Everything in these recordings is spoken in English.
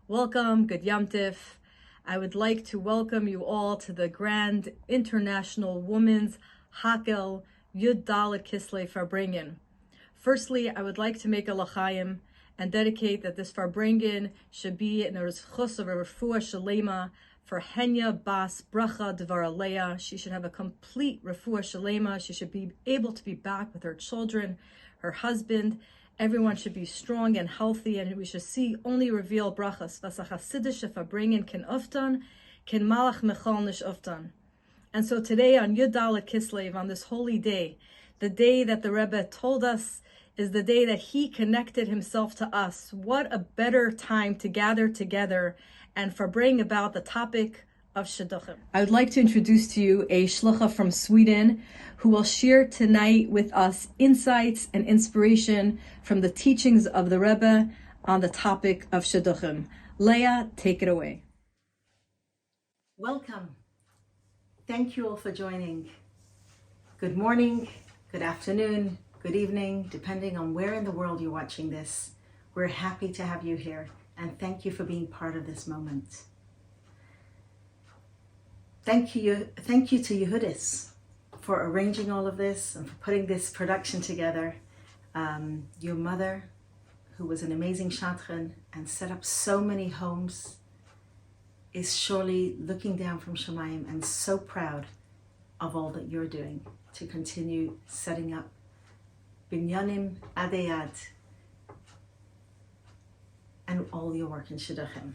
Welcome, good Yom Tif. I would like to welcome you all to the Grand International Women's Hakel Yud Dalet Kislev Farbrengen. Firstly, I would like to make a l'chaim and dedicate that this Farbrengen should be in a chus of a refuah shalema for Henya Bas Bracha Devar Aleya. She should have a complete refuah shalema. She should be able to be back with her children, her husband. Everyone should be strong and healthy, and we should see only reveal brachas. Vasachasidish Farbrengen ken uftan, ken malach mechal nish uftan. And so today on Yud Dalet Kislev, on this holy day, the day that the Rebbe told us is the day that he connected himself to us. What a better time to gather together and bring about the topic of shidduchim. I would like to introduce to you a shlucha from Sweden who will share tonight with us insights and inspiration from the teachings of the Rebbe on the topic of shidduchim. Leah, take it away. Welcome. Thank you all for joining. Good morning, good afternoon, good evening, depending on where in the world you're watching this. We're happy to have you here, and thank you for being part of this moment. Thank you to Yehudis for arranging all of this and for putting this production together. Your mother, who was an amazing shadchan and set up so many homes, is surely looking down from Shemayim and so proud of all that you're doing to continue setting up binyanim adeyad and all your work in shidduchim.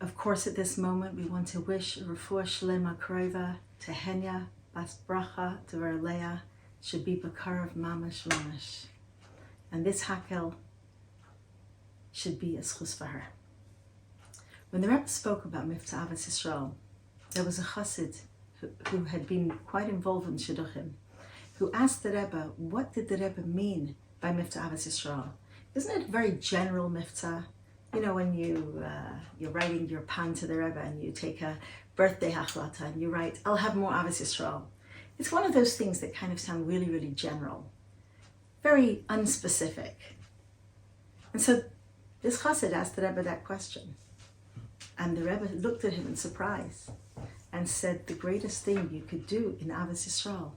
Of course, at this moment, we want to wish a refuah shlema krova to Henya Bas Bracha Devar Aleya should be bakar of mamash mamash, and this hakel should be a schus for her. When the Rebbe spoke about Mifta Avos Yisrael, there was a chassid who had been quite involved in shidduchim, who asked the Rebbe, what did the Rebbe mean by Mifta Avos Yisrael? Isn't it a very general mifta? You know, when you're writing your pan to the Rebbe and you take a birthday hachlata and you write, I'll have more Avos Yisrael. It's one of those things that kind of sound really, really general, very unspecific. And so this chassid asked the Rebbe that question. And the Rebbe looked at him in surprise and said, the greatest thing you could do in Avos Yisrael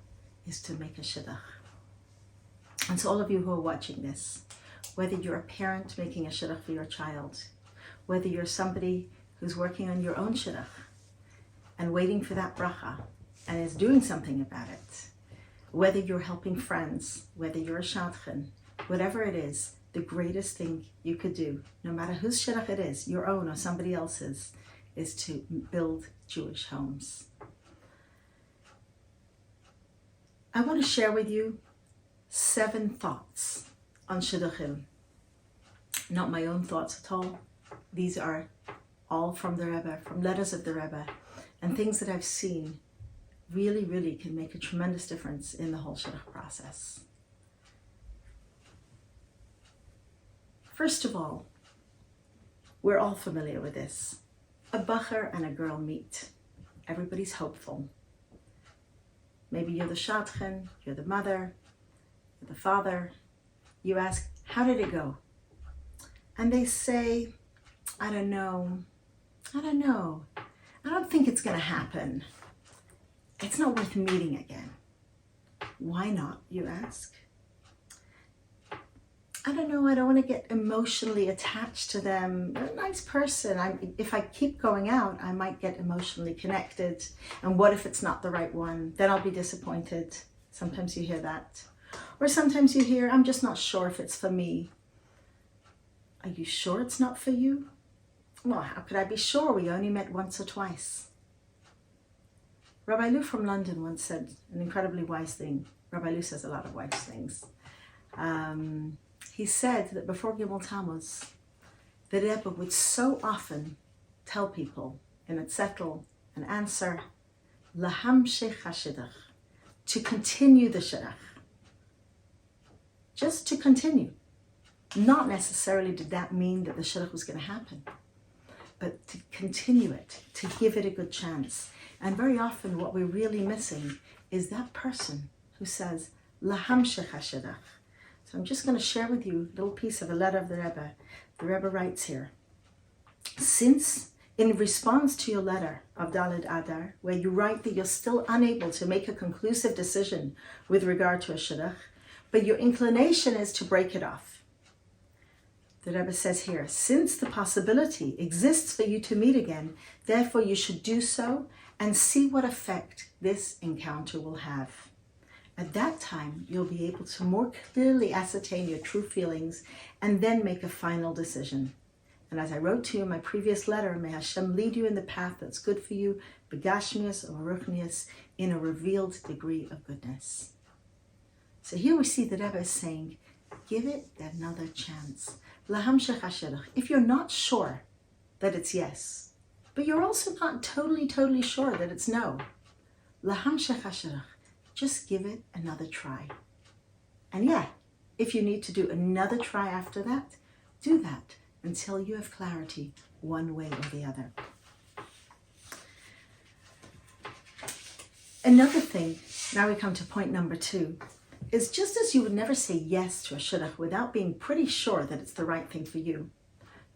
is to make a shidduch. And so all of you who are watching this, whether you're a parent making a shidduch for your child, whether you're somebody who's working on your own shidduch and waiting for that bracha and is doing something about it, whether you're helping friends, whether you're a shadchan, whatever it is, the greatest thing you could do, no matter whose shidduch it is, your own or somebody else's, is to build Jewish homes. I want to share with you 7 thoughts on shidduchim. Not my own thoughts at all. These are all from the Rebbe, from letters of the Rebbe, and things that I've seen really, really can make a tremendous difference in the whole shidduch process. First of all, we're all familiar with this. A bacher and a girl meet. Everybody's hopeful. Maybe you're the shadchan, you're the mother, you're the father. You ask, how did it go? And they say, I don't know. I don't think it's going to happen. It's not worth meeting again. Why not, you ask? I don't know, I don't want to get emotionally attached to them. They're a nice person. If I keep going out, I might get emotionally connected. And what if it's not the right one? Then I'll be disappointed. Sometimes you hear that. Or sometimes you hear, I'm just not sure if it's for me. Are you sure it's not for you? Well, how could I be sure? We only met once or twice. Rabbi Lou from London once said an incredibly wise thing. Rabbi Lou says a lot of wise things. He said that before Gimel Tammuz, the Rebbe would so often tell people in a zettel, an answer, Lahamshech HaShidduch, to continue the shidduch. Just to continue. Not necessarily did that mean that the shidduch was going to happen, but to continue it, to give it a good chance. And very often what we're really missing is that person who says, Lahamshech HaShidduch, So I'm just going to share with you a little piece of a letter of the Rebbe. The Rebbe writes here, since in response to your letter of Daled Adar, where you write that you're still unable to make a conclusive decision with regard to a shidduch, but your inclination is to break it off. The Rebbe says here, since the possibility exists for you to meet again, therefore you should do so and see what effect this encounter will have. At that time, you'll be able to more clearly ascertain your true feelings and then make a final decision. And as I wrote to you in my previous letter, may Hashem lead you in the path that's good for you, begashmius or ruchnius, in a revealed degree of goodness. So here we see the Rebbe is saying, give it another chance. Lahamshech hashidduch. If you're not sure that it's yes, but you're also not totally sure that it's no, lahamshech hashidduch. Just give it another try. And yeah, if you need to do another try after that, do that until you have clarity one way or the other. Another thing, now we come to point number 2, is just as you would never say yes to a shidduch without being pretty sure that it's the right thing for you,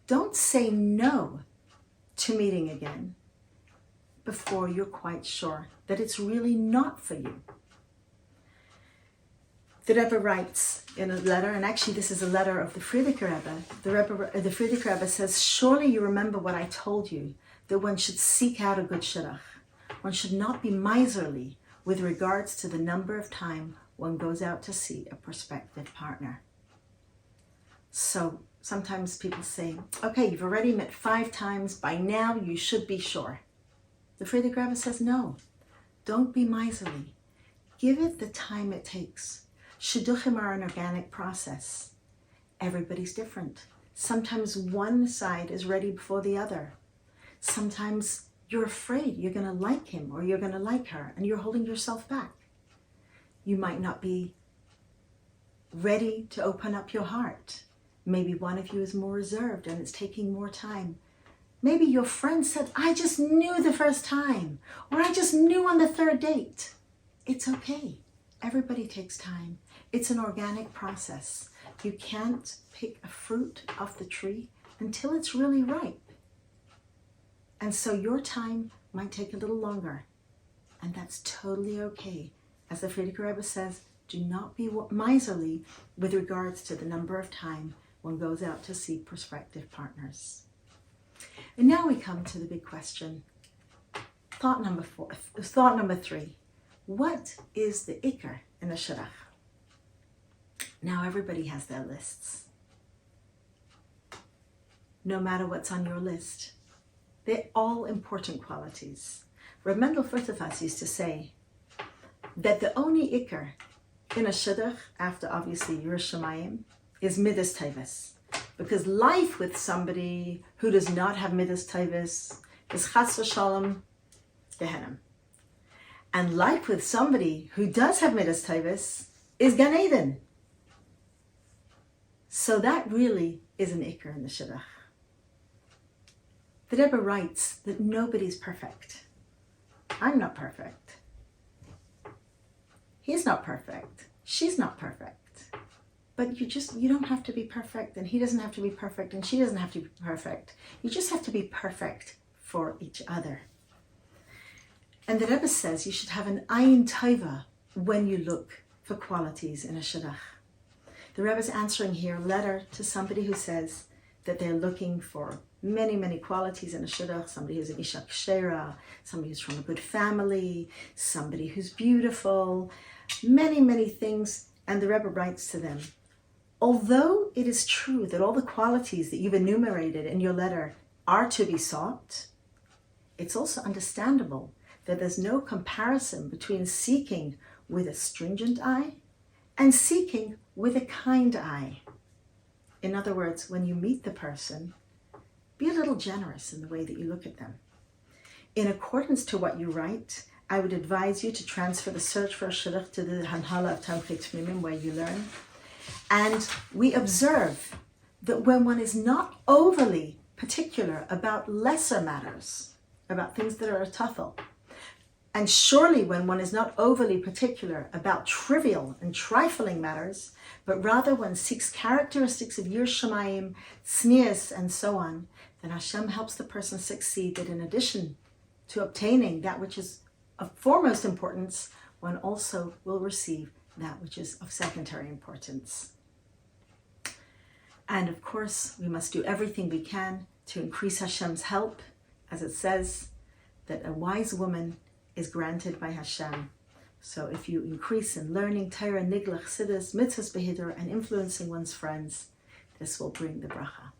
don't say no to meeting again before you're quite sure that it's really not for you. The Rebbe writes in a letter, and actually this is a letter of the Farbrengen Rebbe. The Farbrengen Rebbe says, surely you remember what I told you, that one should seek out a good shidduch. One should not be miserly with regards to the number of time one goes out to see a prospective partner. So sometimes people say, okay, you've already met 5 times, by now you should be sure. The Farbrengen Rebbe says, no, don't be miserly. Give it the time it takes. Shidduchim are an organic process. Everybody's different. Sometimes one side is ready before the other. Sometimes you're afraid you're going to like him or you're going to like her and you're holding yourself back. You might not be ready to open up your heart. Maybe one of you is more reserved and it's taking more time. Maybe your friend said, I just knew the first time, or I just knew on the 3rd date. It's okay. Everybody takes time. It's an organic process. You can't pick a fruit off the tree until it's really ripe. And so your time might take a little longer. And that's totally okay. As the Farbrengen Rebbe says, do not be miserly with regards to the number of time one goes out to see prospective partners. And now we come to the big question. Thought number 3. What is the ikar in a shidduch? Now everybody has their lists. No matter what's on your list, they're all important qualities. Reb Mendel Furtefas used to say that the only ikar in a shidduch, after obviously Yerushalayim, is midas tevis. Because life with somebody who does not have midas tevis is chas v'shalom Gehenna. And life with somebody who does have midas tevis is Gan Eden. So that really is an ikar in the shidduch. The Rebbe writes that nobody's perfect. I'm not perfect. He's not perfect. She's not perfect. But you don't have to be perfect, and he doesn't have to be perfect, and she doesn't have to be perfect. You just have to be perfect for each other. And the Rebbe says you should have an ayin tova when you look for qualities in a shidduch. The Rebbe is answering here a letter to somebody who says that they're looking for many qualities in a shidduch. Somebody who's an isha kshera, somebody who's from a good family, somebody who's beautiful, many things. And the Rebbe writes to them, although it is true that all the qualities that you've enumerated in your letter are to be sought, it's also understandable that there's no comparison between seeking with a stringent eye and seeking with a kind eye. In other words, when you meet the person, be a little generous in the way that you look at them. In accordance to what you write, I would advise you to transfer the search for a shidduch to the Hanhala of Tamchei Tmimim, where you learn. And we observe that when one is not overly particular about lesser matters, about things that are a tuffle, And surely when one is not overly particular about trivial and trifling matters, but rather one seeks characteristics of Yir Shamayim, Tznius, and so on, then Hashem helps the person succeed that in addition to obtaining that which is of foremost importance, one also will receive that which is of secondary importance. And of course, we must do everything we can to increase Hashem's help, as it says that a wise woman is granted by Hashem. So if you increase in learning Torah, Niglach, Chassidus, Mitzvahs Behiddur, and influencing one's friends, this will bring the bracha.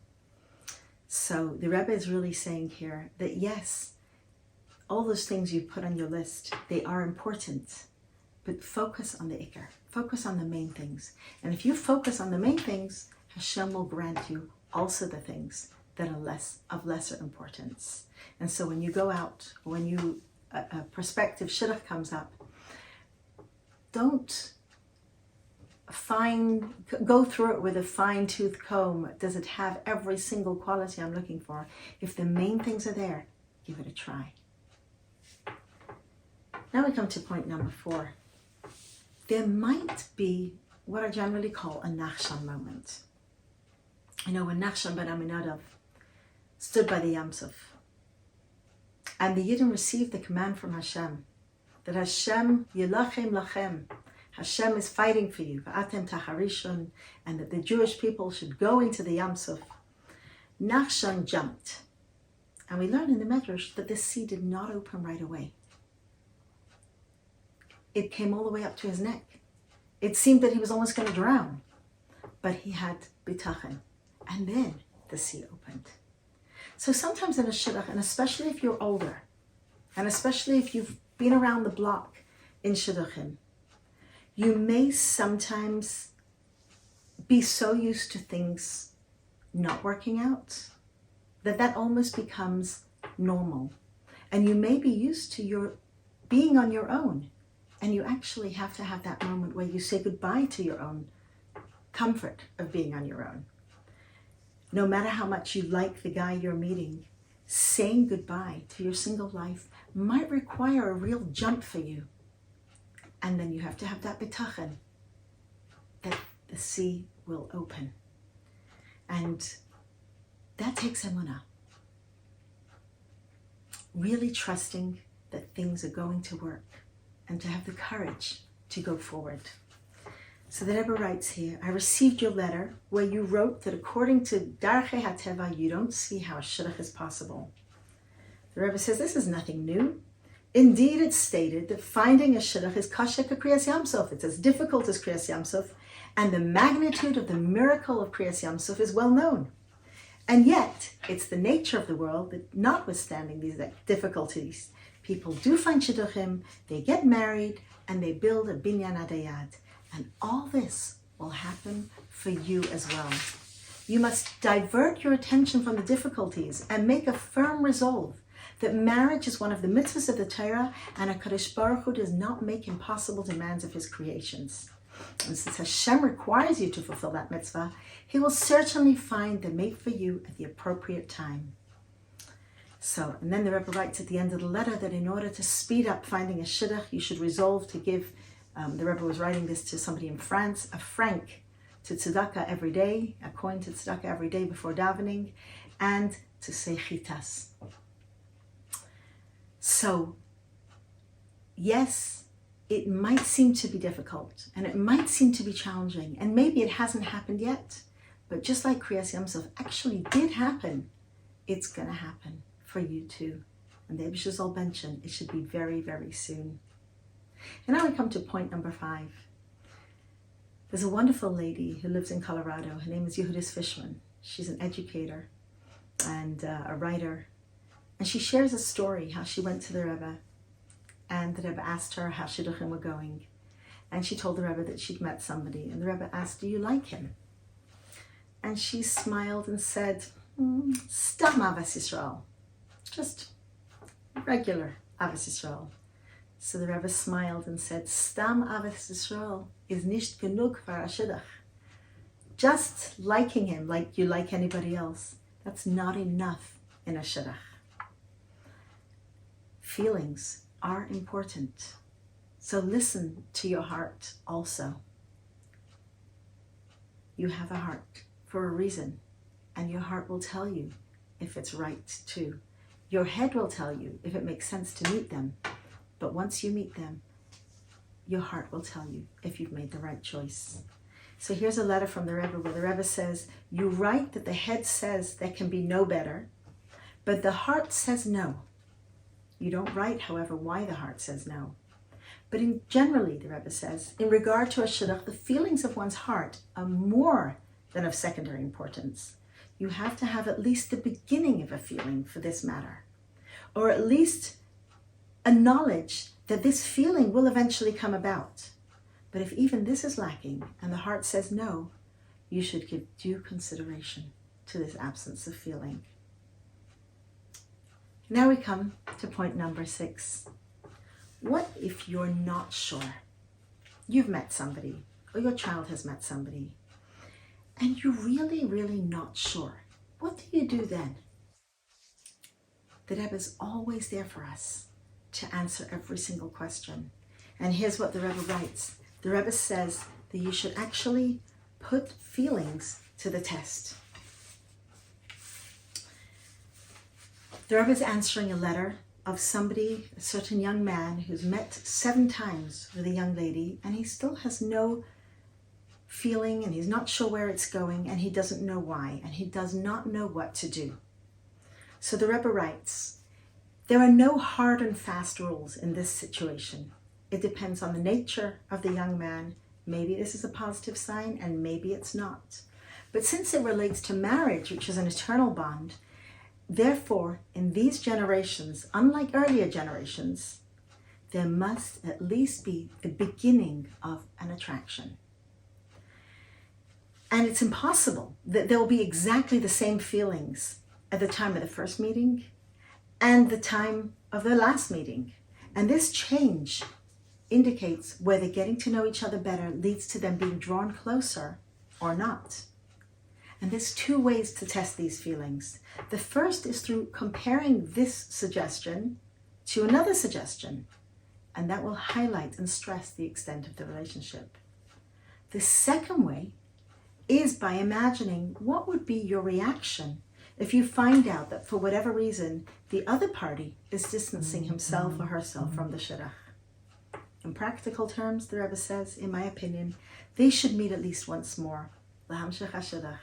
So the Rebbe is really saying here that yes, all those things you put on your list, they are important, but focus on the Ikar, focus on the main things. And if you focus on the main things, Hashem will grant you also the things that are of lesser importance. And so when you go out, when a prospective shidduch comes up, don't go through it with a fine-tooth comb. Does it have every single quality I'm looking for? If the main things are there, give it a try. Now we come to point number 4. There might be what I generally call a Nachshon moment. You know, when Nachshon ben Aminadav stood by the Yam Suf, and the Yidden received the command from Hashem, that Hashem yilachem lachem, Hashem is fighting for you, v'atem tacharishon, and that the Jewish people should go into the Yam Suf. Nachshon jumped, and we learn in the Medrash that the sea did not open right away. It came all the way up to his neck. It seemed that he was almost going to drown, but he had bitachon, and then the sea opened. So sometimes in a shidduch, and especially if you're older, and especially if you've been around the block in shidduchim, you may sometimes be so used to things not working out that almost becomes normal. And you may be used to your being on your own, and you actually have to have that moment where you say goodbye to your own comfort of being on your own. No matter how much you like the guy you're meeting, saying goodbye to your single life might require a real jump for you. And then you have to have that bitachon that the sea will open. And that takes emunah. Really trusting that things are going to work and to have the courage to go forward. So the Rebbe writes here, I received your letter where you wrote that according to Darchei HaTeva, you don't see how a shidduch is possible. The Rebbe says this is nothing new. Indeed, it's stated that finding a shidduch is kasha k'kriyas Yam Suf. It's as difficult as kriyas Yam Suf, and the magnitude of the miracle of kriyas Yam Suf is well known. And yet, it's the nature of the world that notwithstanding these difficulties, people do find shidduchim, they get married, and they build a binyan adayad. And all this will happen for you as well. You must divert your attention from the difficulties and make a firm resolve that marriage is one of the mitzvahs of the Torah, and HaKadosh Baruch Hu does not make impossible demands of his creations. And since Hashem requires you to fulfill that mitzvah, he will certainly find the mate for you at the appropriate time. So, and then the Rebbe writes at the end of the letter that in order to speed up finding a shidduch, you should resolve to give, the Rebbe was writing this to somebody in France, a franc to tzedakah every day, a coin to tzedakah every day before davening, and to say chitas. So, yes, it might seem to be difficult, and it might seem to be challenging, and maybe it hasn't happened yet, but just like Kriyas Yam Suf actually did happen, it's going to happen for you too. And the Eibusher Zal Benchen, it should be very, very soon. And now we come to point number 5. There's a wonderful lady who lives in Colorado. Her name is Yehudis Fishman. She's an educator and a writer. And she shares a story how she went to the Rebbe, and the Rebbe asked her how shidduchim were going. And she told the Rebbe that she'd met somebody, and the Rebbe asked, do you like him? And she smiled and said, Stam Avas Yisrael, just regular Avas Yisrael. So the Rebbe smiled and said, Stam Avas Yisrael is nicht genug for a shidduch. Just liking him like you like anybody else, that's not enough in a shidduch. Feelings are important. So listen to your heart also. You have a heart for a reason, and your heart will tell you if it's right too. Your head will tell you if it makes sense to meet them, but once you meet them, your heart will tell you if you've made the right choice. So here's a letter from the Rebbe where the Rebbe says, you write that the head says there can be no better, but the heart says no. You don't write, however, why the heart says no. But generally, the Rebbe says, in regard to a shidduch, the feelings of one's heart are more than of secondary importance. You have to have at least the beginning of a feeling for this matter, or at least a knowledge that this feeling will eventually come about. But if even this is lacking and the heart says no, you should give due consideration to this absence of feeling. Now we come to point number 6. What if you're not sure? You've met somebody, or your child has met somebody, and you're really, really not sure. What do you do then? The Rebbe is always there for us to answer every single question. And here's what the Rebbe writes. The Rebbe says that you should actually put feelings to the test. The Rebbe is answering a letter of somebody, a certain young man who's met 7 times with a young lady, and he still has no feeling, and he's not sure where it's going, and he doesn't know why, and he does not know what to do. So the Rebbe writes, there are no hard and fast rules in this situation. It depends on the nature of the young man. Maybe this is a positive sign, and maybe it's not. But since it relates to marriage, which is an eternal bond, therefore, in these generations, unlike earlier generations, there must at least be the beginning of an attraction. And it's impossible that there will be exactly the same feelings at the time of the first meeting and the time of the last meeting. And this change indicates whether getting to know each other better leads to them being drawn closer or not. And there's 2 ways to test these feelings. The first is through comparing this suggestion to another suggestion, and that will highlight and stress the extent of the relationship. The second way is by imagining what would be your reaction if you find out that for whatever reason, the other party is distancing himself or herself from the shidduch. In practical terms, the Rebbe says, in my opinion, they should meet at least once more, l'hamshech hashidduch,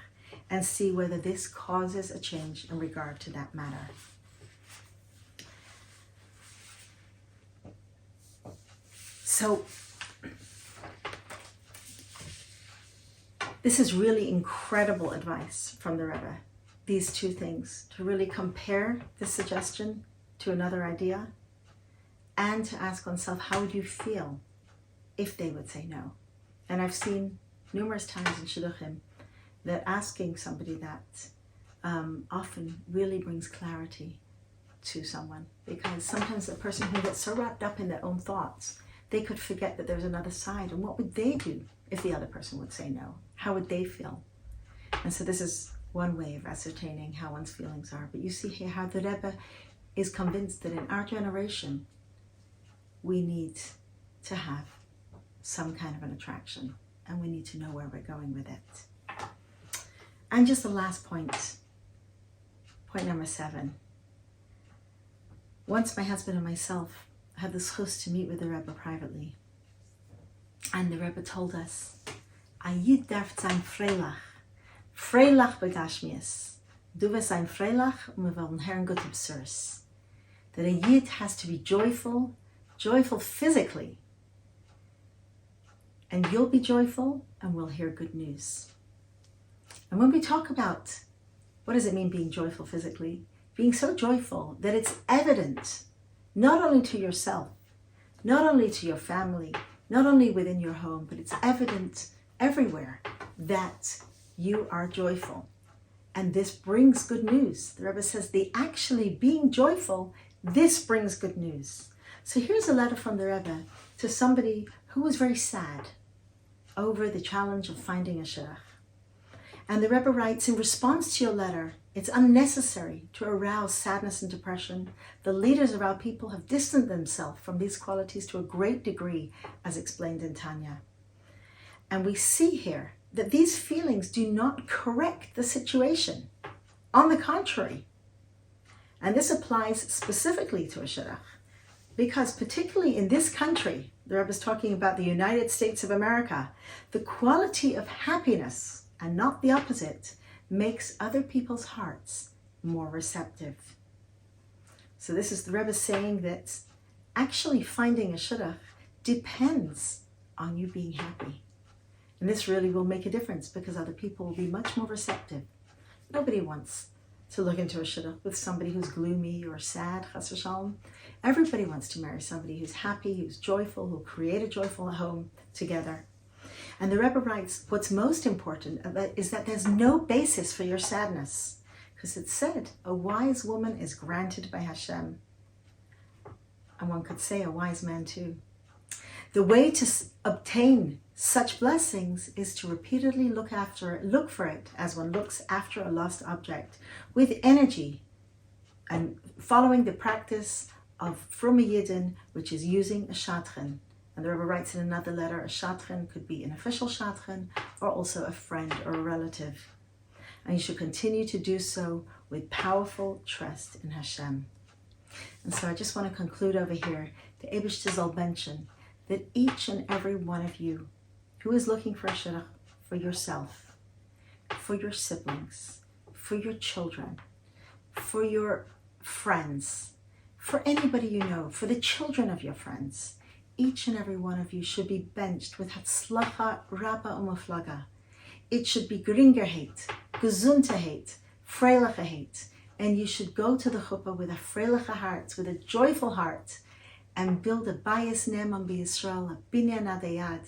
and see whether this causes a change in regard to that matter. So, this is really incredible advice from the Rebbe. These 2 things, to really compare this suggestion to another idea, and to ask oneself, how would you feel if they would say no? And I've seen numerous times in shidduchim that asking somebody that often really brings clarity to someone, because sometimes a person who gets so wrapped up in their own thoughts, they could forget that there's another side. And what would they do if the other person would say no? How would they feel? And so this is one way of ascertaining how one's feelings are. But you see here how the Rebbe is convinced that in our generation, we need to have some kind of an attraction, and we need to know where we're going with it. And just the last point, point number 7. Once my husband and myself had the zchus to meet with the Rebbe privately, and the Rebbe told us, a Yid darf sein freilach begashmias, du wirst sein freilach und wir wollen hören gute Bsuras. That a Yid has to be joyful physically, and you'll be joyful and we'll hear good news. And when we talk about what does it mean being joyful physically, being so joyful that it's evident not only to yourself, not only to your family, not only within your home, but it's evident everywhere that you are joyful. And this brings good news. The Rebbe says the actually being joyful, this brings good news. So here's a letter from the Rebbe to somebody who was very sad over the challenge of finding a shidduch. And the Rebbe writes, in response to your letter, it's unnecessary to arouse sadness and depression. The leaders of our people have distanced themselves from these qualities to a great degree, as explained in Tanya. And we see here that these feelings do not correct the situation. On the contrary, and this applies specifically to a shidduch, because particularly in this country, the Rebbe is talking about the United States of America, the quality of happiness, and not the opposite, makes other people's hearts more receptive. So this is the Rebbe saying that actually finding a shidduch depends on you being happy. And this really will make a difference because other people will be much more receptive. Nobody wants to look into a shidduch with somebody who's gloomy or sad, chas v'shalom. Everybody wants to marry somebody who's happy, who's joyful, who'll create a joyful home together. And the Rebbe writes, what's most important is that there's no basis for your sadness. Because it said, a wise woman is granted by Hashem. And one could say a wise man too. The way to obtain such blessings is to repeatedly look for it as one looks after a lost object with energy and following the practice of Frumme Yidden, which is using a shadchan. And the Rebbe writes in another letter, a shadchan could be an official shadchan or also a friend or a relative. And you should continue to do so with powerful trust in Hashem. And so I just want to conclude over here. The Eibishter soll mention that each and every one of you who is looking for a shidduch for yourself, for your siblings, for your children, for your friends, for anybody you know, for the children of your friends, each and every one of you should be benched with Hatzlacha Rabba Umuflaga. It should be Geringerheit, Gesundheit, Freiligkeit, and you should go to the chuppah with a freiliche heart, with a joyful heart, and build a bayis ne'eman b'Yisrael, a binyan adayad,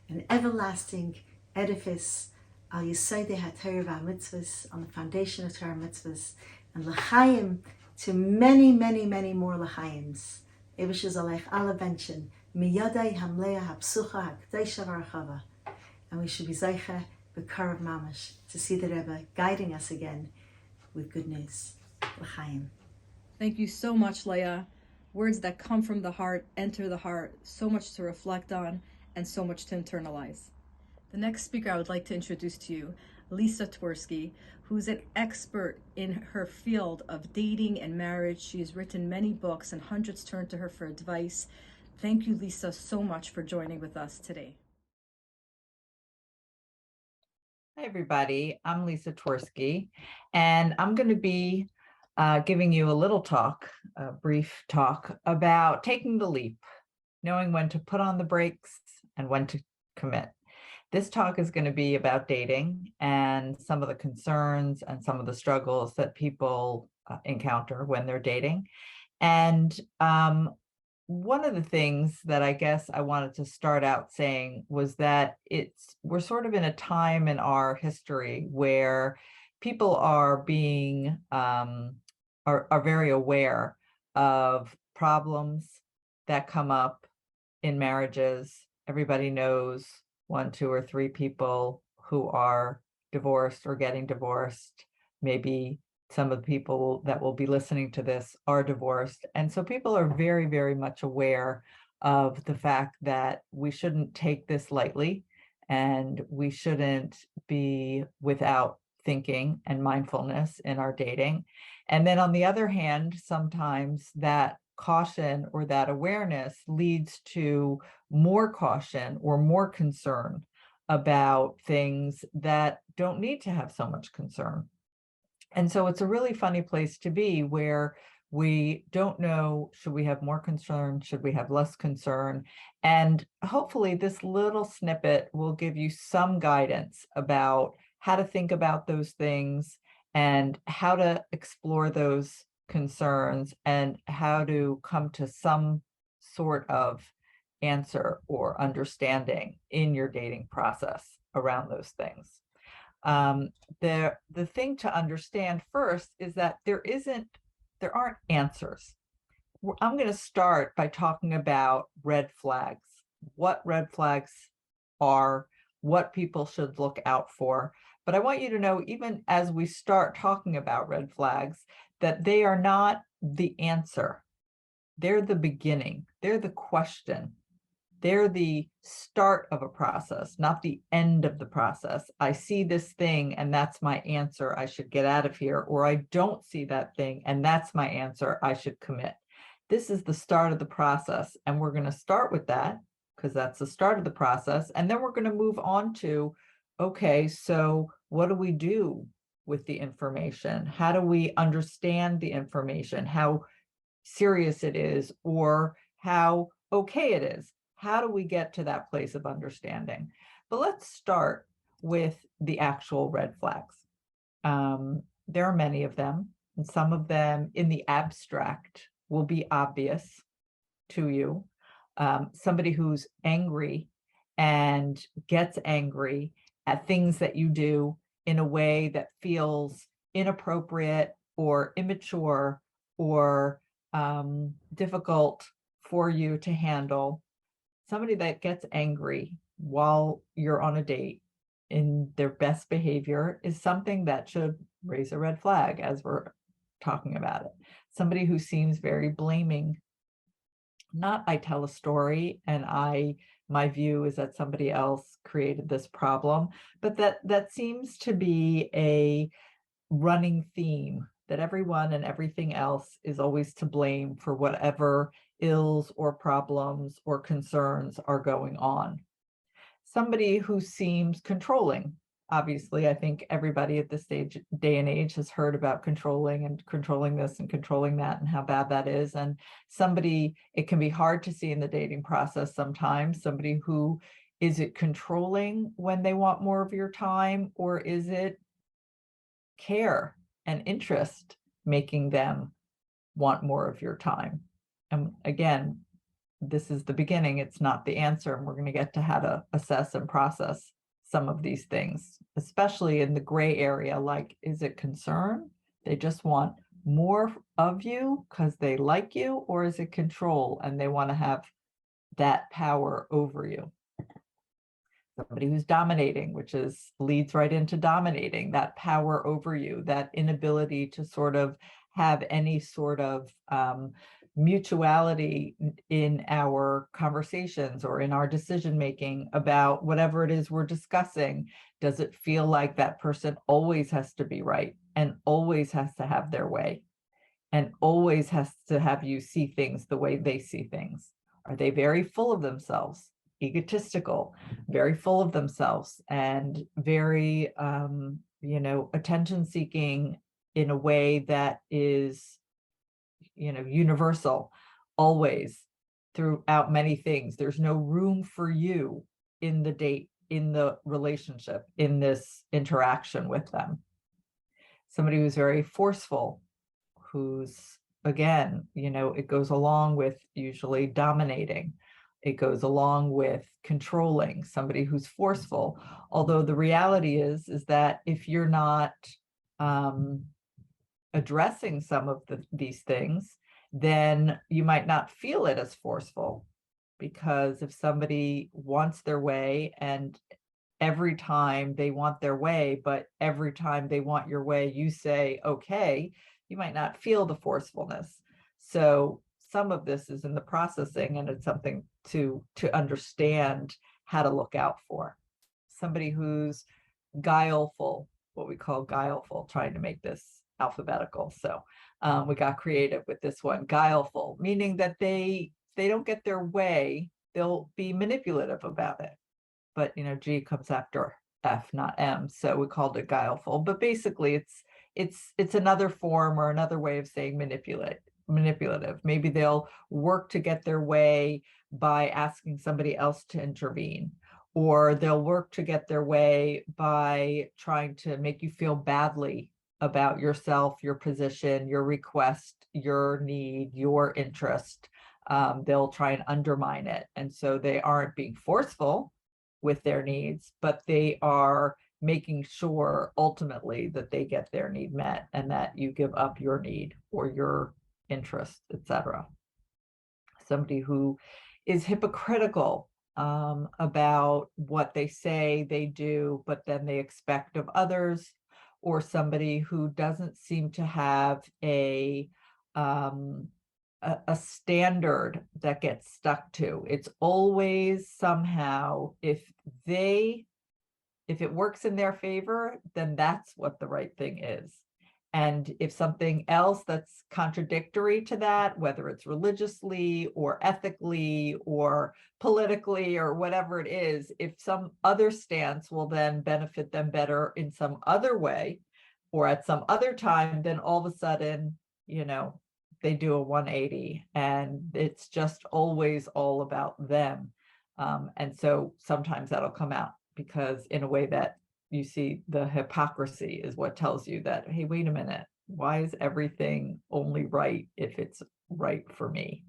an everlasting edifice, al yisodei haTorah v'amitzvos, on the foundation of Torah mitzvahs, and l'chaim, to many, many, many more l'chaims. Eibishter soll euch alle wünschen, miyadei hamleah hapsucha hakdesha v'archava, and we should be zeicha b'karav mamash, to see the Rebbe guiding us again with good news. L'chaim. Thank you so much, Leah. Words that come from the heart enter the heart. So much to reflect on and so much to internalize. The next speaker I would like to introduce to you, Lisa Twersky, who's an expert in her field of dating and marriage. She has written many books and hundreds turn to her for advice. Thank you, Lisa, so much for joining with us today. Hi, everybody. I'm Lisa Twersky, and I'm going to be giving you a little talk, a brief talk about taking the leap, knowing when to put on the brakes and when to commit. This talk is going to be about dating and some of the concerns and some of the struggles that people encounter when they're dating. And one of the things that I guess I wanted to start out saying was that we're sort of in a time in our history where people are being are very aware of problems that come up in marriages. Everybody knows 1, 2, or 3 people who are divorced or getting divorced. Maybe some of the people that will be listening to this are divorced. And so people are very, very much aware of the fact that we shouldn't take this lightly and we shouldn't be without thinking and mindfulness in our dating. And then on the other hand, sometimes that caution or that awareness leads to more caution or more concern about things that don't need to have so much concern. And so it's a really funny place to be where we don't know, should we have more concern? Should we have less concern? And hopefully this little snippet will give you some guidance about how to think about those things and how to explore those concerns and how to come to some sort of answer or understanding in your dating process around those things. The thing to understand first is that there aren't answers. I'm going to start by talking about red flags, what red flags are, what people should look out for, But I want you to know, even as we start talking about red flags, that they are not the answer. They're the beginning. They're the question. They're the start of a process, not the end of the process. I see this thing and that's my answer. I should get out of here. Or I don't see that thing and that's my answer. I should commit. This is the start of the process. And we're going to start with that because that's the start of the process. And then we're going to move on to, okay, so what do we do with the information? How do we understand the information? How serious it is, or how okay it is? How do we get to that place of understanding? But let's start with the actual red flags. There are many of them, and some of them in the abstract will be obvious to you. Somebody who's angry and gets angry at things that you do in a way that feels inappropriate or immature or difficult for you to handle. Somebody that gets angry while you're on a date in their best behavior is something that should raise a red flag as we're talking about it. Somebody who seems very blaming. Not I tell a story and my view is that somebody else created this problem, but that seems to be a running theme, that everyone and everything else is always to blame for whatever ills or problems or concerns are going on. Somebody who seems controlling. Obviously, I think everybody at this day and age has heard about controlling and controlling this and controlling that and how bad that is. And somebody, it can be hard to see in the dating process sometimes, somebody who, is it controlling when they want more of your time, or is it care and interest making them want more of your time? And again, this is the beginning, it's not the answer. And we're going to get to how to assess and process some of these things, especially in the gray area. Like, is it concern? They just want more of you because they like you, or is it control and they want to have that power over you? Somebody who's dominating, which leads right into dominating, that power over you, that inability to sort of have any sort of mutuality in our conversations or in our decision making about whatever it is we're discussing. Does it feel like that person always has to be right and always has to have their way and always has to have you see things the way they see things? Are they very full of themselves, egotistical, very full of themselves, and very attention seeking in a way that is universal, always, throughout many things? There's no room for you in the date, in the relationship, in this interaction with them. Somebody who's very forceful, who's, again, it goes along with usually dominating. It goes along with controlling, somebody who's forceful. Although the reality is that if you're not addressing some of these things, then you might not feel it as forceful. Because if somebody wants their way, and every time they want their way, but every time they want your way, you say, okay, you might not feel the forcefulness. So some of this is in the processing, and it's something to understand how to look out for. Somebody who's guileful, what we call guileful, trying to make this alphabetical. So we got creative with this one. Guileful, meaning that they don't get their way, they'll be manipulative about it. But G comes after F, not M, so we called it guileful. But basically, it's another form or another way of saying manipulative. Maybe they'll work to get their way by asking somebody else to intervene, or they'll work to get their way by trying to make you feel badly about yourself, your position, your request, your need, your interest. They'll try and undermine it. And so they aren't being forceful with their needs, but they are making sure ultimately that they get their need met and that you give up your need or your interest, etc. Somebody who is hypocritical, about what they say they do, but then they expect of others, or somebody who doesn't seem to have a standard that gets stuck to. It's always somehow, if it works in their favor, then that's what the right thing is. And if something else that's contradictory to that, whether it's religiously or ethically or politically or whatever it is, if some other stance will then benefit them better in some other way or at some other time, then all of a sudden, they do a 180, and it's just always all about them. And so sometimes that'll come out, because in a way that you see the hypocrisy is what tells you that, hey, wait a minute, why is everything only right if it's right for me?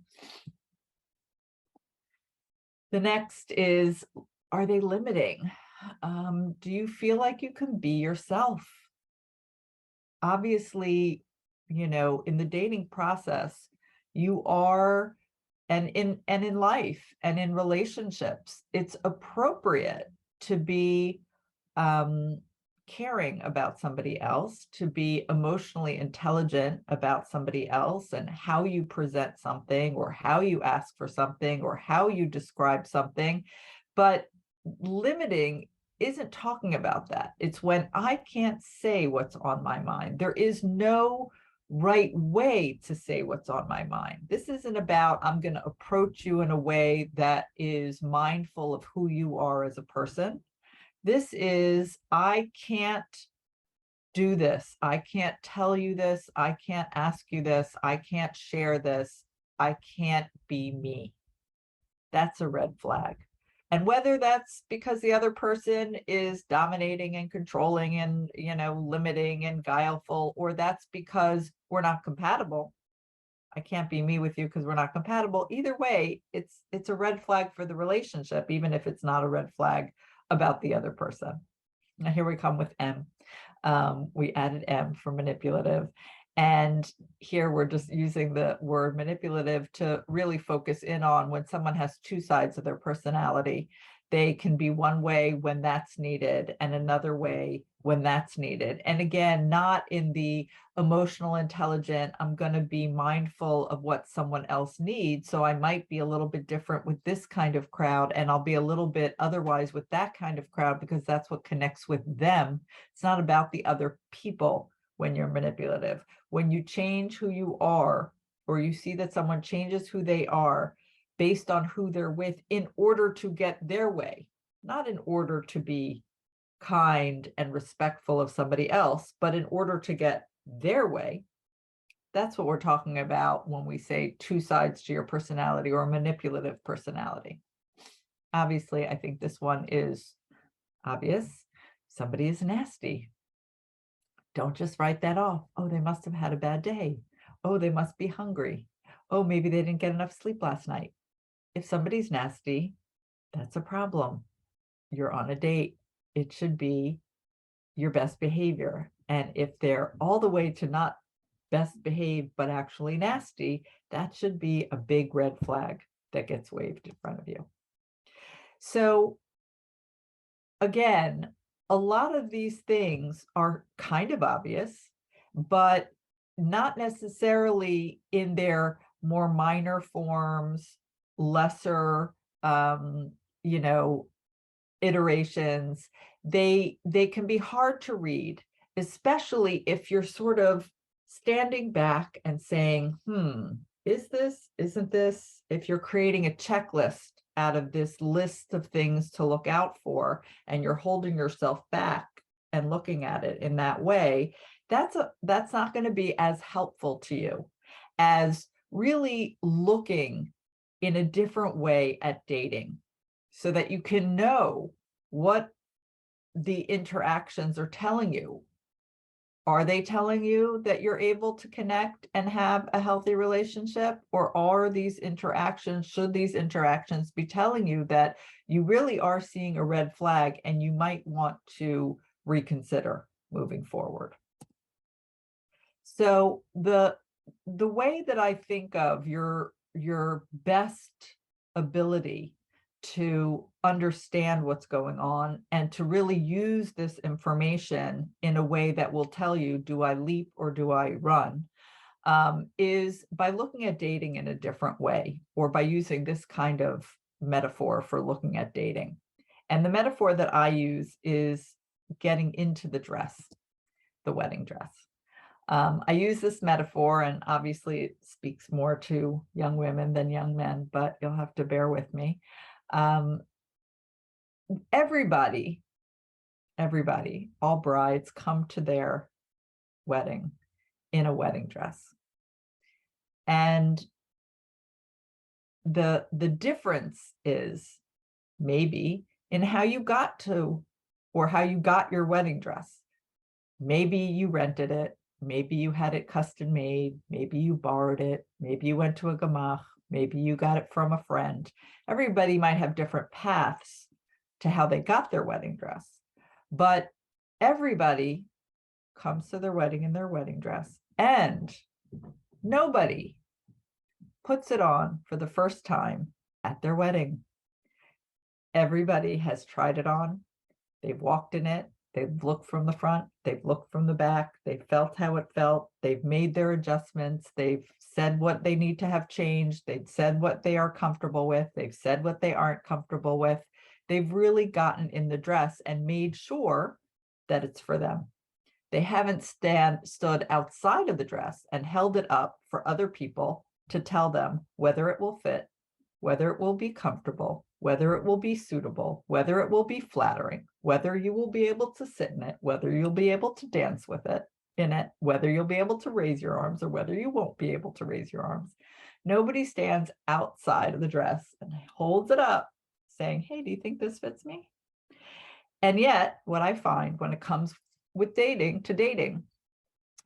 The next is, are they limiting? Do you feel like you can be yourself? Obviously, in the dating process, you are, and in life and in relationships, it's appropriate to be caring about somebody else, to be emotionally intelligent about somebody else and how you present something or how you ask for something or how you describe something. But limiting isn't talking about that. It's when I can't say what's on my mind. There is no right way to say what's on my mind. This isn't about, I'm going to approach you in a way that is mindful of who you are as a person. This is, I can't do this. I can't tell you this. I can't ask you this. I can't share this. I can't be me. That's a red flag. And whether that's because the other person is dominating and controlling and, limiting and guileful, or that's because we're not compatible. I can't be me with you because we're not compatible. Either way, it's a red flag for the relationship, even if it's not a red flag about the other person. Now here we come with M. We added M for manipulative. And here we're just using the word manipulative to really focus in on when someone has two sides of their personality. They can be one way when that's needed and another way when that's needed. And again, not in the emotional intelligent, I'm going to be mindful of what someone else needs. So I might be a little bit different with this kind of crowd, and I'll be a little bit otherwise with that kind of crowd because that's what connects with them. It's not about the other people when you're manipulative. When you change who you are, or you see that someone changes who they are based on who they're with in order to get their way, not in order to be kind and respectful of somebody else, but in order to get their way, that's what we're talking about when we say two sides to your personality or manipulative personality. Obviously, I think this one is obvious. Somebody is nasty. Don't just write that off. Oh, they must have had a bad day. Oh, they must be hungry. Oh, maybe they didn't get enough sleep last night. If somebody's nasty, that's a problem. You're on a date. It should be your best behavior. And if they're all the way to not best behaved, but actually nasty, that should be a big red flag that gets waved in front of you. So again, a lot of these things are kind of obvious, but not necessarily in their more minor forms, lesser, iterations. They can be hard to read, especially if you're sort of standing back and saying, is this, isn't this? If you're creating a checklist out of this list of things to look out for, and you're holding yourself back and looking at it in that way, that's not going to be as helpful to you as really looking in a different way at dating, so that you can know what the interactions are telling you. Are they telling you that you're able to connect and have a healthy relationship? Or are these interactions, should these interactions be telling you that you really are seeing a red flag and you might want to reconsider moving forward? So the way that I think of your best ability to understand what's going on and to really use this information in a way that will tell you, do I leap or do I run? Is by looking at dating in a different way, or by using this kind of metaphor for looking at dating. And the metaphor that I use is getting into the dress, the wedding dress. I use this metaphor, and obviously it speaks more to young women than young men, but you'll have to bear with me. Everybody, all brides come to their wedding in a wedding dress. And the difference is maybe in how you got to, or how you got your wedding dress. Maybe you rented it, maybe you had it custom made, maybe you borrowed it, maybe you went to a gemach, maybe you got it from a friend. Everybody might have different paths to how they got their wedding dress, but everybody comes to their wedding in their wedding dress, and nobody puts it on for the first time at their wedding. Everybody has tried it on. They've walked in it. They've looked from the front. They've looked from the back. They've felt how it felt. They've made their adjustments. They've said what they need to have changed. They've said what they are comfortable with. They've said what they aren't comfortable with. They've really gotten in the dress and made sure that it's for them. They haven't stood outside of the dress and held it up for other people to tell them whether it will fit, whether it will be comfortable, whether it will be suitable, whether it will be flattering, whether you will be able to sit in it, whether you'll be able to dance with it, in it, whether you'll be able to raise your arms or whether you won't be able to raise your arms. Nobody stands outside of the dress and holds it up saying, hey, do you think this fits me? And yet, what I find when it comes with dating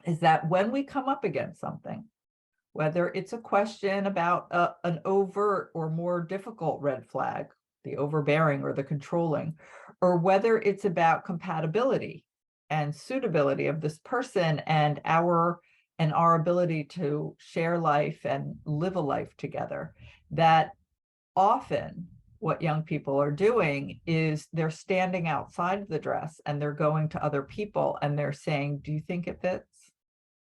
is that when we come up against something, whether it's a question about an overt or more difficult red flag, the overbearing or the controlling, or whether it's about compatibility and suitability of this person and our ability to share life and live a life together, that often what young people are doing is they're standing outside the dress and they're going to other people and they're saying, do you think it fits?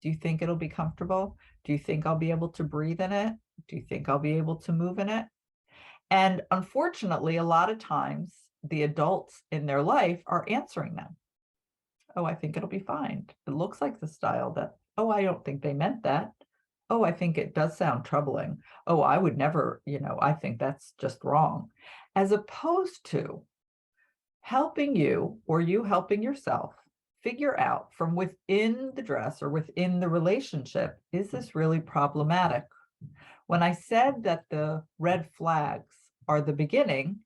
Do you think it'll be comfortable? Do you think I'll be able to breathe in it? Do you think I'll be able to move in it? And unfortunately, a lot of times the adults in their life are answering them. Oh, I think it'll be fine. It looks like the style that, oh, I don't think they meant that. Oh, I think it does sound troubling. Oh, I would never, I think that's just wrong. As opposed to helping you, or you helping yourself, figure out from within the dress or within the relationship, is this really problematic? When I said that the red flags are the beginning,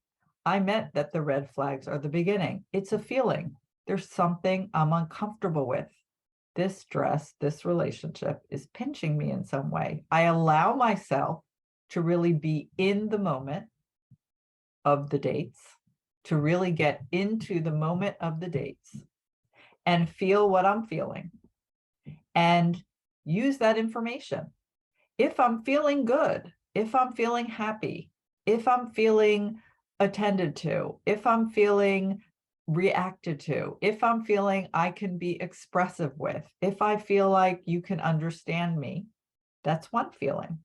I meant that the red flags are the beginning. It's a feeling. There's something I'm uncomfortable with. This dress, this relationship is pinching me in some way. I allow myself to really be in the moment of the dates, to really get into the moment of the dates and feel what I'm feeling and use that information. If I'm feeling good, if I'm feeling happy, if I'm feeling attended to, if I'm feeling reacted to, if I'm feeling I can be expressive with, if I feel like you can understand me, that's one feeling.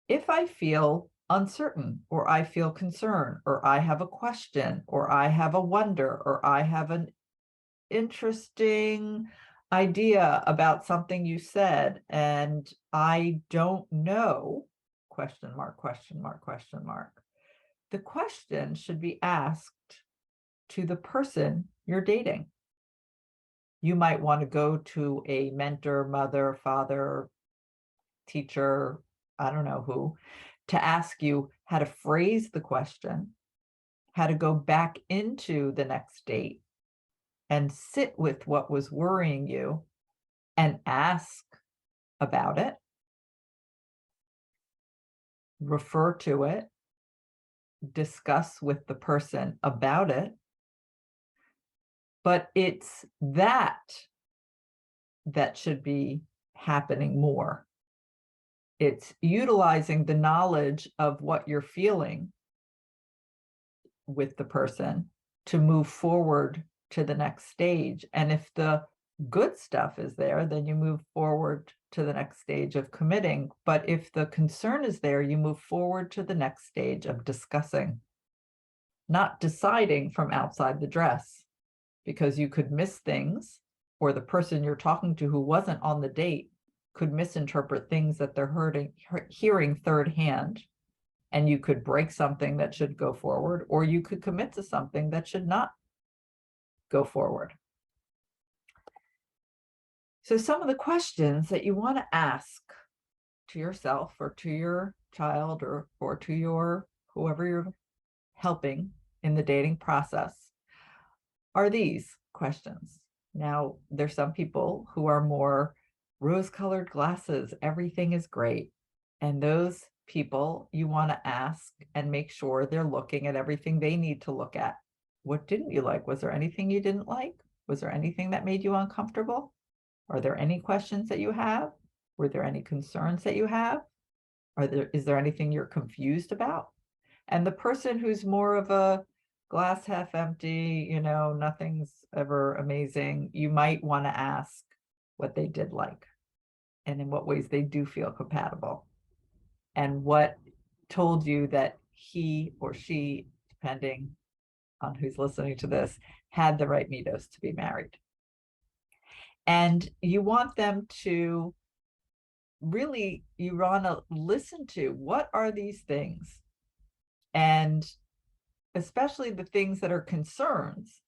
If I feel uncertain, or I feel concerned, or I have a question, or I have a wonder, or I have an interesting idea about something you said and I don't know, question mark, question mark, question mark. The question should be asked to the person you're dating. You might want to go to a mentor, mother, father, teacher, I don't know who, to ask you how to phrase the question, how to go back into the next date and sit with what was worrying you and ask about it, refer to it, discuss with the person about it. But it's that should be happening more. It's utilizing the knowledge of what you're feeling with the person to move forward to the next stage. And if the good stuff is there, then you move forward to the next stage of committing. But if the concern is there, you move forward to the next stage of discussing, not deciding from outside the dress, because you could miss things, or the person you're talking to who wasn't on the date could misinterpret things that they're hearing third hand, and you could break something that should go forward, or you could commit to something that should not go forward. So some of the questions that you want to ask to yourself or to your child or to your whoever you're helping in the dating process are these questions. Now, there's some people who are more rose-colored glasses, everything is great. And those people you want to ask and make sure they're looking at everything they need to look at. What didn't you like? Was there anything you didn't like? Was there anything that made you uncomfortable? Are there any questions that you have? Were there any concerns that you have? Is there anything you're confused about? And the person who's more of a glass half empty, nothing's ever amazing, you might want to ask what they did like and in what ways they do feel compatible and what told you that he or she, depending on who's listening to this, had the right midos to be married. And you want them to really, you want to listen to what are these things, and especially the things that are concerns.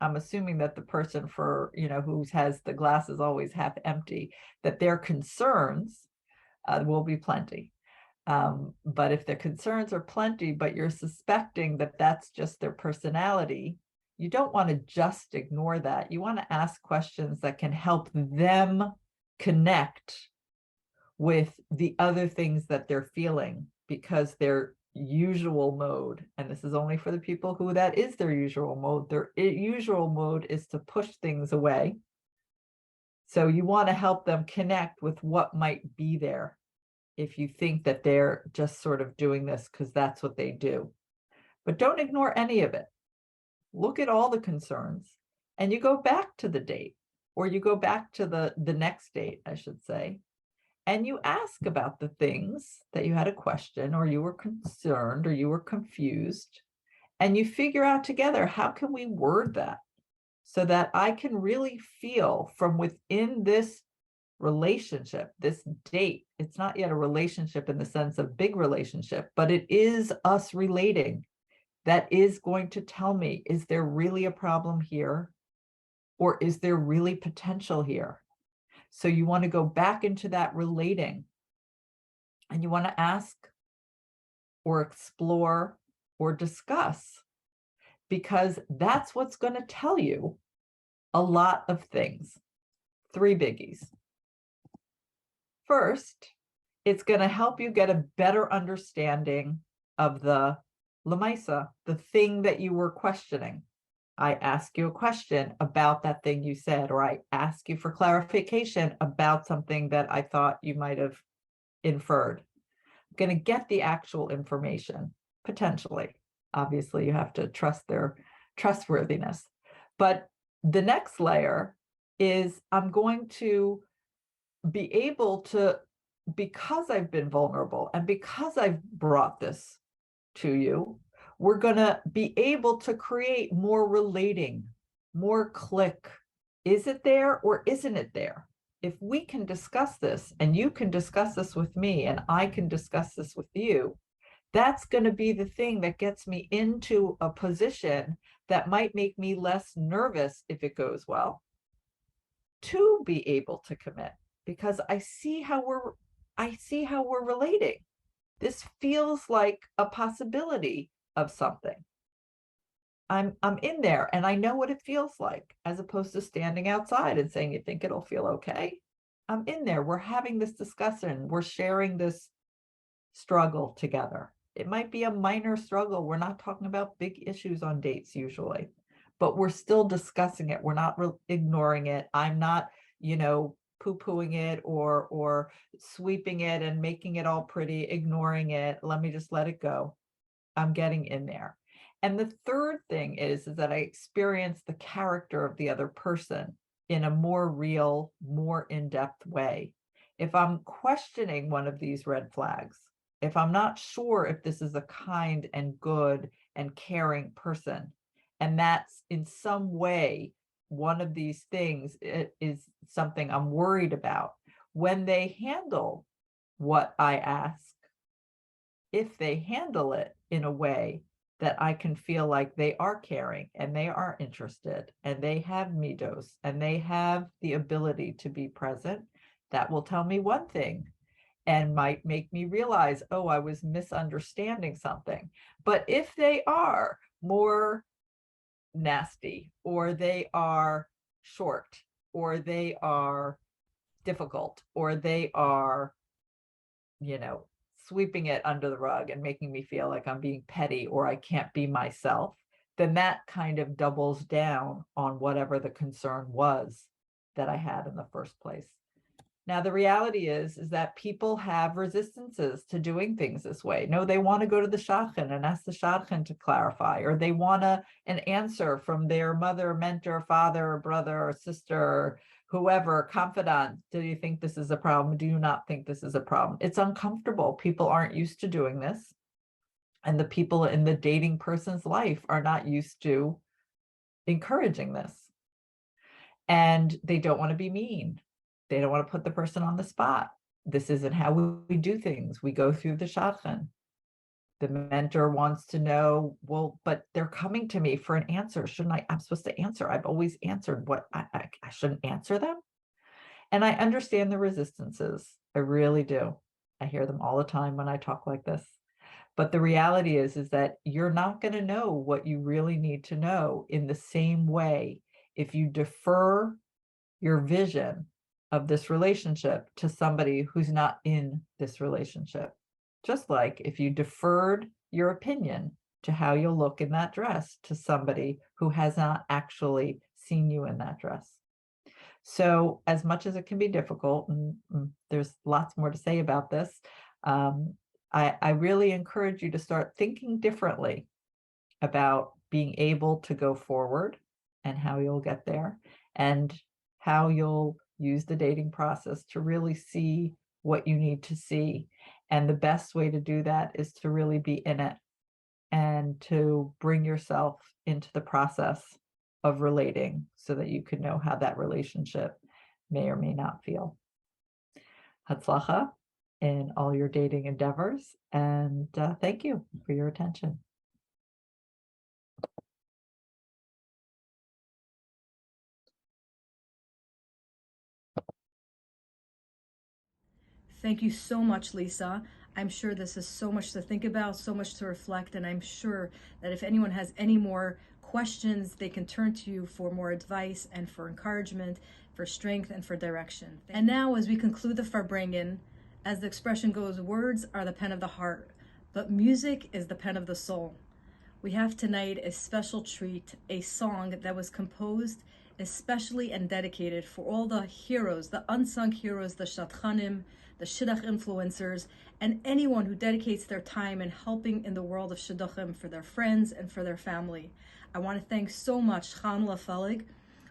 I'm assuming that the person who has the glasses always half empty, that their concerns will be plenty. But if their concerns are plenty, but you're suspecting that that's just their personality, you don't want to just ignore that. You want to ask questions that can help them connect with the other things that they're feeling, because their usual mode, and this is only for the people who that is their usual mode, their usual mode is to push things away. So you want to help them connect with what might be there if you think that they're just sort of doing this because that's what they do. But don't ignore any of it. Look at all the concerns, and you go back to the date, or you go back to the next date, I should say, and you ask about the things that you had a question, or you were concerned, or you were confused, and you figure out together, how can we word that so that I can really feel from within this relationship, this date. It's not yet a relationship in the sense of big relationship, but it is us relating that is going to tell me, is there really a problem here? Or is there really potential here? So you want to go back into that relating, and you want to ask or explore or discuss, because that's what's going to tell you a lot of things. 3 biggies. First, it's going to help you get a better understanding of the lemaisa, the thing that you were questioning. I ask you a question about that thing you said, or I ask you for clarification about something that I thought you might have inferred. I'm going to get the actual information, potentially. Obviously, you have to trust their trustworthiness. But the next layer is I'm going to be able to, because I've been vulnerable and because I've brought this to you, we're going to be able to create more relating, more click. Is it there or isn't it there? If we can discuss this, and you can discuss this with me, and I can discuss this with you, that's going to be the thing that gets me into a position that might make me less nervous if it goes well, to be able to commit, because I see how we're relating. This feels like a possibility of something. I'm in there and I know what it feels like, as opposed to standing outside and saying, you think it'll feel okay? I'm in there. We're having this discussion. We're sharing this struggle together. It might be a minor struggle. We're not talking about big issues on dates usually, but we're still discussing it. We're not ignoring it. I'm not, poo-pooing it or sweeping it and making it all pretty, ignoring it. Let me just let it go. I'm getting in there. And the third thing is that I experience the character of the other person in a more real, more in-depth way. If I'm questioning one of these red flags, if I'm not sure if this is a kind and good and caring person, and that's in some way one of these things is something I'm worried about, when they handle what I ask, if they handle it in a way that I can feel like they are caring and they are interested and they have middos and they have the ability to be present, that will tell me one thing and might make me realize, oh, I was misunderstanding something. But if they are more nasty, or they are short, or they are difficult, or they are, sweeping it under the rug and making me feel like I'm being petty or I can't be myself, then that kind of doubles down on whatever the concern was that I had in the first place. Now, the reality is that people have resistances to doing things this way. No, they want to go to the shadchan and ask the shadchan to clarify, or they want an answer from their mother, mentor, father, brother, or sister, whoever, confidant. Do you think this is a problem? Do you not think this is a problem? It's uncomfortable. People aren't used to doing this. And the people in the dating person's life are not used to encouraging this. And they don't want to be mean. They don't want to put the person on the spot. This isn't how we do things. We go through the shadchan. The mentor wants to know, well, but they're coming to me for an answer. Shouldn't I? I'm supposed to answer. I've always answered. What I shouldn't answer them. And I understand the resistances. I really do. I hear them all the time when I talk like this. But the reality is that you're not going to know what you really need to know in the same way if you defer your vision of this relationship to somebody who's not in this relationship. Just like if you deferred your opinion to how you'll look in that dress to somebody who has not actually seen you in that dress. So as much as it can be difficult, and there's lots more to say about this, I really encourage you to start thinking differently about being able to go forward and how you'll get there, and how you'll use the dating process to really see what you need to see. And the best way to do that is to really be in it and to bring yourself into the process of relating so that you can know how that relationship may or may not feel. Hatzlacha in all your dating endeavors, and thank you for your attention. Thank you so much, Lisa. I'm sure this is so much to think about, so much to reflect, and I'm sure that if anyone has any more questions, they can turn to you for more advice and for encouragement, for strength, and for direction. And now, as we conclude the Farbrengen, as the expression goes, words are the pen of the heart, but music is the pen of the soul. We have tonight a special treat, a song that was composed especially and dedicated for all the heroes, the unsung heroes, the shadchanim, the shidduch influencers, and anyone who dedicates their time in helping in the world of shidduchim for their friends and for their family. I want to thank so much Chanla Felig,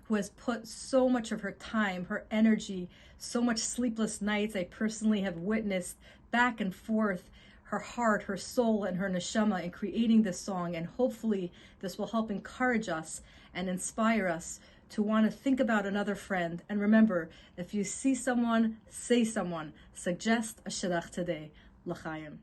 who has put so much of her time, her energy, so much sleepless nights I personally have witnessed back and forth, her heart, her soul, and her neshama in creating this song. And hopefully this will help encourage us and inspire us to want to think about another friend. And remember, if you see someone, say someone. Suggest a shidduch today. L'chaim.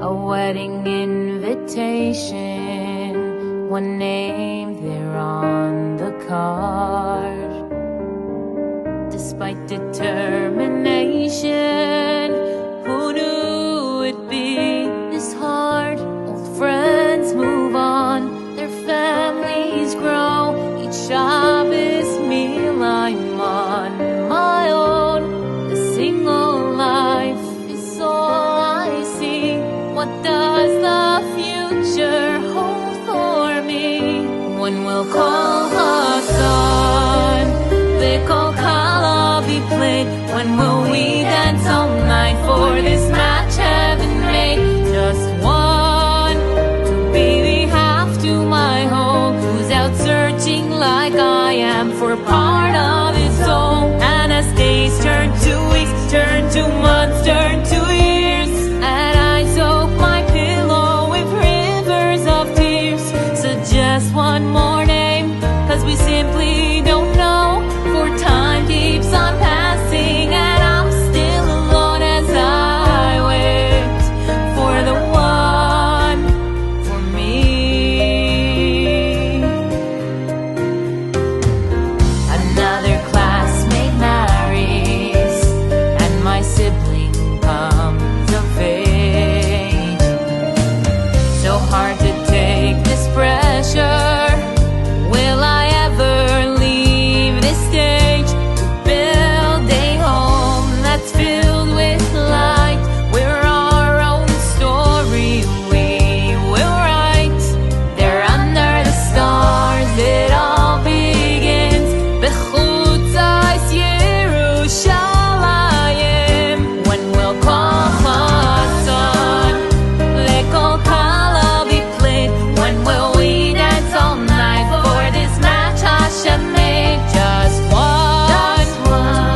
A wedding invitation, one name there on the card. Despite determination, who knew it'd be this hard? Old friends move on, their families grow. Each Shabbos meal I'm on my own. The single life is all I see. call the sun, v'kol kala be played. When will we dance all night for this match heaven made? Just one to be the half to my whole, who's out searching like I am for part of his soul. And as days turn to weeks, turn to months, turn to years, and I soak my pillow with rivers of tears. So just one more name, 'cause we simply don't know, for time keeps on passing and I'm still alone as I wait for the one for me. Another classmate marries and my sibling comes of age. So hard to take this pressure. Will I ever leave this stage to build a home that's filled with light, where our own story we will write? There under the stars it all begins. B'chutzas Yerushalayim. When we'll call the sun, v'kol kala be played. When will we dance all night for this match Hashem made? Just one,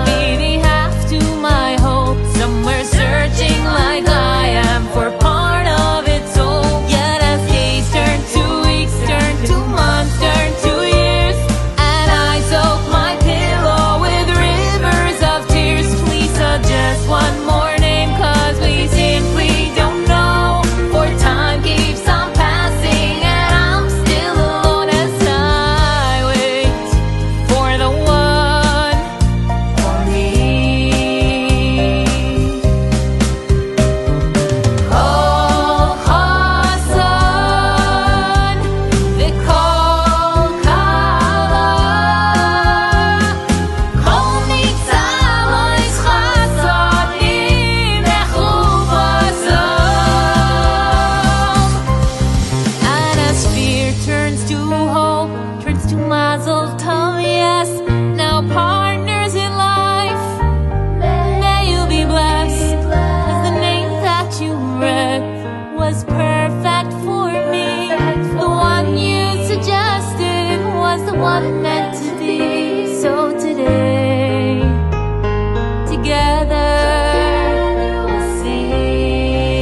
be the half to my hope. Somewhere searching like I am for part of its soul. Yet as days turn to weeks, turn to months, turn to years, and I soak my pillow with rivers of tears. Please suggest one more name, 'cause we simply don't know, for time keeps on passing and I'm still alone as I wait for the one for me. Kol hasan, v'kol kala, kol nitzalois chasanim echuvasam. And as fear turns to hope, turns to mazel tov, yes, now partners in life, may you be blessed, 'cause the name that you read was perfect for me. The one you suggested was the one meant to be. So today, together we'll sing.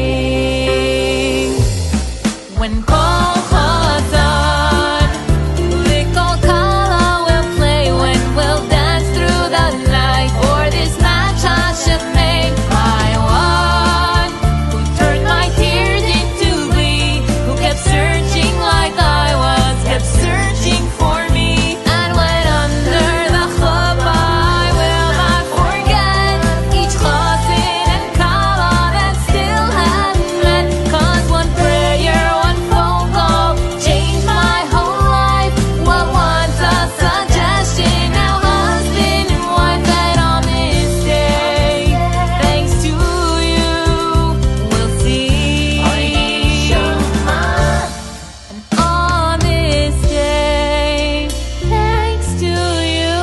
When kol hasan, v'kol kala will play. When we'll dance through the night for this match Hashem made. My one, who turned my tears into glee, who kept searching like I was, kept searching for me. And when under the chuppah I will not forget each chassid and kala that still hadn't met. 'Cause one prayer, one phone call changed my whole life. What once a suggestion, now husband and wife. And on this day, thanks to you, we'll see. And on this day, thanks to you,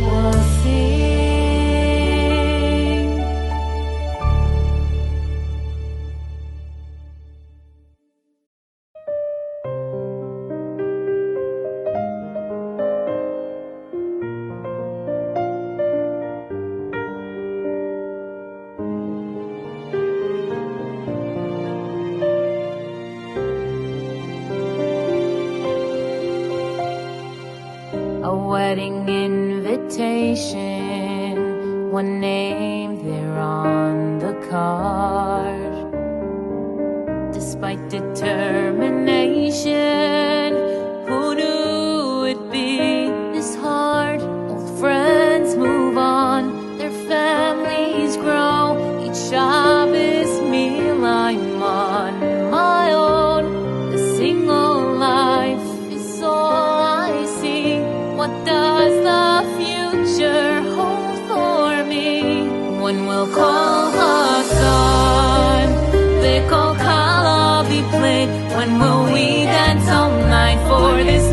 we'll sing. A wedding invitation, one name there on the card. Despite determination, who knew it'd be this hard? Old friends move on, their families grow. Each Shabbos meal I'm on my own. The single life is all I see. What does the future hold for me? When will call the sun, v'kol kala be played. night? When will we dance all night for this